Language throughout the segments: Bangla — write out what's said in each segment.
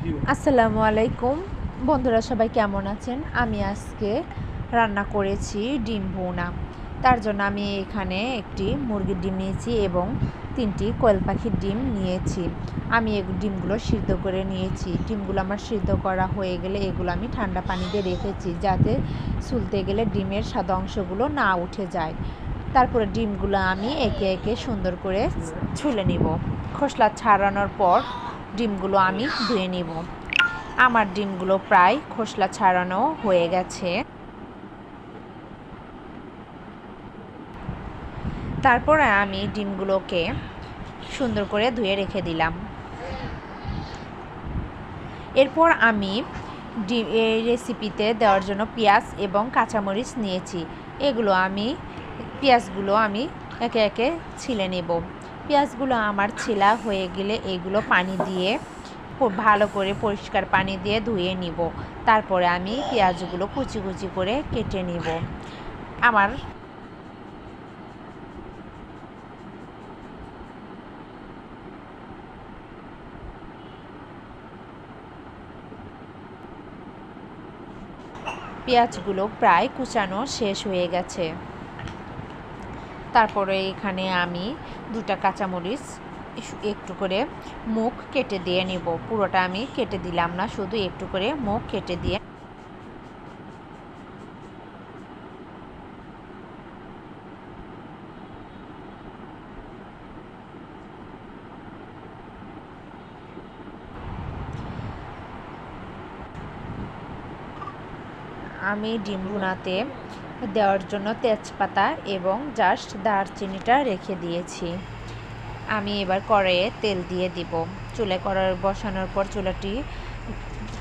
আসসালামু আলাইকুম বন্ধুরা, সবাই কেমন আছেন? আমি আজকে রান্না করেছি ডিম ভুনা। তার জন্য আমি এখানে একটি মুরগির ডিম নিয়েছি এবং 3টি কোয়েল পাখির ডিম নিয়েছি। আমি ডিমগুলো সিদ্ধ করে নিয়েছি। ডিমগুলো আমার সিদ্ধ করা হয়ে গেলে এগুলো আমি ঠান্ডা পানিতে রেখেছি, যাতে ছুলতে গেলে ডিমের সাদা অংশগুলো না উঠে যায়। তারপরে ডিমগুলো আমি একে একে সুন্দর করে ছুলে নিব। খোসলা ছাড়ানোর পর ডিমগুলো আমি ধুয়ে নিব। আমার ডিমগুলো প্রায় খোসলা ছাড়ানো হয়ে গেছে। তারপরে আমি ডিমগুলোকে সুন্দর করে ধুয়ে রেখে দিলাম। এরপর আমি এই রেসিপিতে দেওয়ার জন্য পেঁয়াজ এবং কাঁচামরিচ নিয়েছি। পেঁয়াজগুলো আমি একে একে ছিলে নেব। পেঁয়াজগুলো আমার ছিলা হয়ে গেলে এগুলো পানি দিয়ে ভালো করে পরিষ্কার পানি দিয়ে ধুয়ে নিব। তারপরে আমি পেঁয়াজগুলো কুচি কুচি করে কেটে নিব। আমার পেঁয়াজগুলো প্রায় কুচানো শেষ হয়ে গেছে। তারপরে এখানে আমি 2টা কাঁচামরিচ একটু করে মুখ কেটে দিয়ে নিব। পুরোটা আমি কেটে দিলাম না, শুধু একটু করে মুখ কেটে দিয়ে আমি ডিম ভুনাতে দেওয়ার জন্য তেজপাতা এবং জাস্ট দারচিনিটা রেখে দিয়েছি। আমি এবার কড়াইয়ে তেল দিয়ে দিব। চুলায় কড়াই বসানোর পর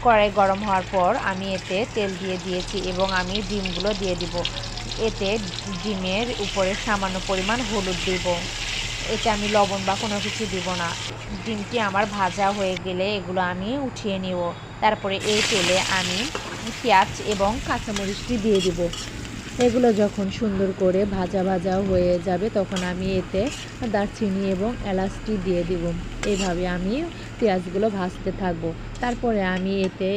কড়াই গরম হওয়ার পর আমি এতে তেল দিয়ে দিয়েছি এবং আমি ডিমগুলো দিয়ে দিব। এতে ডিমের উপরে সামান্য পরিমাণ হলুদ দিব। এতে আমি লবণ বা কোনো কিছু দিব না। ডিমটি আমার ভাজা হয়ে গেলে এগুলো আমি উঠিয়ে নিব। তারপরে এই তেলে আমি পেঁয়াজ এবং কাঁচামরিচটি দিয়ে দিব। এগুলো যখন সুন্দর করে ভাজা ভাজা হয়ে যাবে তখন আমি এতে দারচিনি এবং এলাচটি দিয়ে দিব। এইভাবে আমি পেঁয়াজগুলো ভাজতে থাকবো। তারপরে আমি এতে